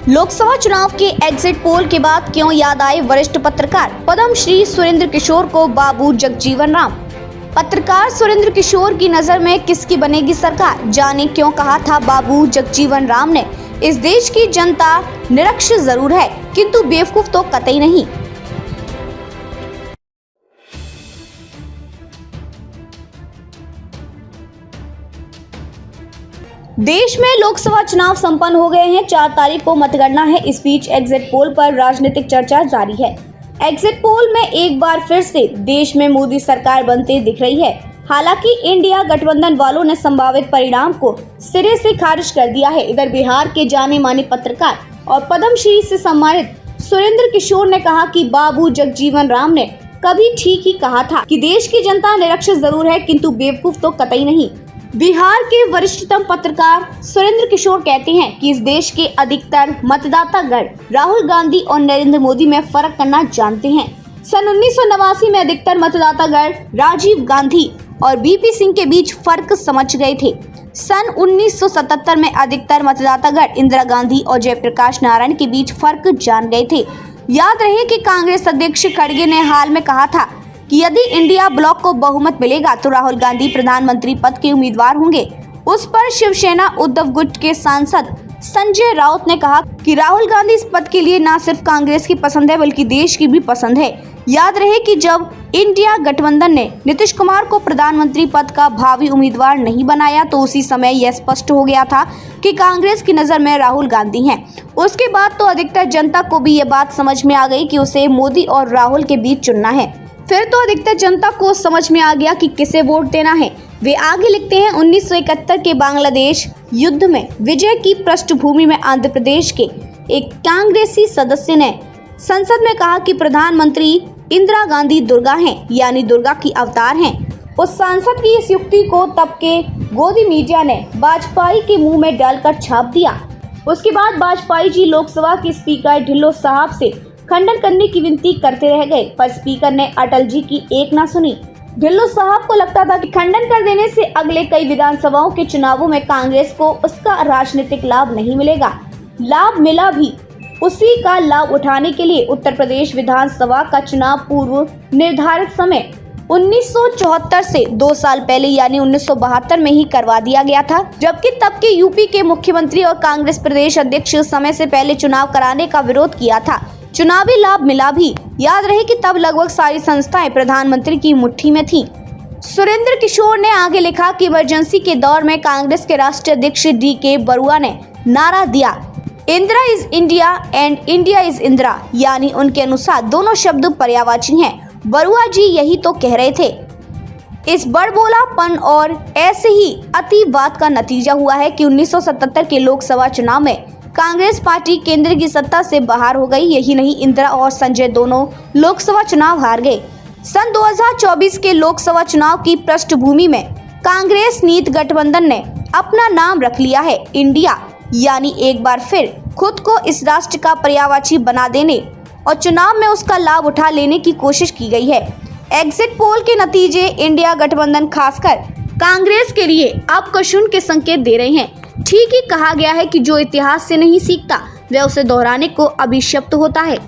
लोकसभा चुनाव के exit poll के बाद क्यों याद आए वरिष्ठ पत्रकार पद्मश्री सुरेंद्र किशोर को बाबू जगजीवन राम। पत्रकार सुरेंद्र किशोर की नजर में किसकी बनेगी सरकार, जाने क्यों कहा था बाबू जगजीवन राम ने, इस देश की जनता निरक्षर जरूर है किंतु बेवकूफ तो कतई नहीं। देश में लोकसभा चुनाव संपन्न हो गए हैं। 4 तारीख को मतगणना है। इस बीच एग्जिट पोल पर राजनीतिक चर्चा जारी है। एग्जिट पोल में एक बार फिर से देश में मोदी सरकार बनते दिख रही है। हालांकि इंडिया गठबंधन वालों ने संभावित परिणाम को सिरे से खारिज कर दिया है। इधर बिहार के जाने माने पत्रकार और पद्मश्री से सम्मानित सुरेंद्र किशोर ने कहा कि बाबू जगजीवन राम ने कभी ठीक ही कहा था कि देश की जनता निरक्षर जरूर है किंतु बेवकूफ तो कतई नहीं। बिहार के वरिष्ठतम पत्रकार सुरेंद्र किशोर कहते हैं कि इस देश के अधिकतर मतदातागण राहुल गांधी और नरेंद्र मोदी में फर्क करना जानते हैं। सन 1989 में अधिकतर मतदातागण राजीव गांधी और बीपी सिंह के बीच फर्क समझ गए थे। सन 1977 में अधिकतर मतदातागण इंदिरा गांधी और जयप्रकाश नारायण के बीच फर्क जान गए थे। याद रहे कि कांग्रेस अध्यक्ष खड़गे ने हाल में कहा था कि यदि इंडिया ब्लॉक को बहुमत मिलेगा तो राहुल गांधी प्रधानमंत्री पद के उम्मीदवार होंगे। उस पर शिवसेना उद्धव गुट के सांसद संजय राउत ने कहा कि राहुल गांधी इस पद के लिए न सिर्फ कांग्रेस की पसंद है बल्कि देश की भी पसंद है। याद रहे कि जब इंडिया गठबंधन ने नीतीश कुमार को प्रधानमंत्री पद का भावी उम्मीदवार नहीं बनाया तो उसी समय यह स्पष्ट हो गया था कि कांग्रेस की नजर में राहुल गांधी हैं। उसके बाद तो अधिकतर जनता को भी ये बात समझ में आ गई कि उसे मोदी और राहुल के बीच चुनना है। फिर तो अधिकतर जनता को समझ में आ गया कि किसे वोट देना है। वे आगे लिखते हैं, 1971 के बांग्लादेश युद्ध में विजय की पृष्ठभूमि में आंध्र प्रदेश के एक कांग्रेसी सदस्य ने संसद में कहा कि प्रधानमंत्री इंदिरा गांधी दुर्गा हैं, यानी दुर्गा की अवतार हैं। उस सांसद की इस युक्ति को तब के गोदी मीडिया ने वाजपेयी के मुंह में डालकर छाप दिया। उसके बाद वाजपेयी जी लोकसभा के स्पीकर ढिल्लो साहब से खंडन करने की विनती करते रह गए, पर स्पीकर ने अटल जी की एक ना सुनी। ढिल्लो साहब को लगता था कि खंडन कर देने से अगले कई विधानसभाओं के चुनावों में कांग्रेस को उसका राजनीतिक लाभ नहीं मिलेगा। लाभ मिला भी। उसी का लाभ उठाने के लिए उत्तर प्रदेश विधानसभा का चुनाव पूर्व निर्धारित समय 1974 से 2 साल पहले यानी 1972 में ही करवा दिया गया था, जबकि तब के यूपी के मुख्यमंत्री और कांग्रेस प्रदेश अध्यक्ष समय से पहले चुनाव कराने का विरोध किया था। चुनावी लाभ मिला भी। याद रहे कि तब लगभग सारी संस्थाएं प्रधानमंत्री की मुट्ठी में थीं। सुरेंद्र किशोर ने आगे लिखा कि इमरजेंसी के दौर में कांग्रेस के राष्ट्रीय अध्यक्ष DK बरुआ ने नारा दिया, Indira is India and India is Indira, यानी उनके अनुसार दोनों शब्द पर्यायवाची हैं। बरुआ जी यही तो कह रहे थे। इस बड़बोलापन और ऐसे ही अतिवाद का नतीजा हुआ है कि 1977 के लोकसभा चुनाव में कांग्रेस पार्टी केंद्र की सत्ता से बाहर हो गई। यही नहीं, इंदिरा और संजय दोनों लोकसभा चुनाव हार गए। सन 2024 के लोकसभा चुनाव की पृष्ठभूमि में कांग्रेस नीत गठबंधन ने अपना नाम रख लिया है इंडिया, यानी एक बार फिर खुद को इस राष्ट्र का पर्यायवाची बना देने और चुनाव में उसका लाभ उठा लेने की कोशिश की गई है। एग्जिट पोल के नतीजे इंडिया गठबंधन खासकर कांग्रेस के लिए अपकशुन के संकेत दे रहे हैं। ठीक ही कहा गया है कि जो इतिहास से नहीं सीखता वह उसे दोहराने को अभिशप्त होता है।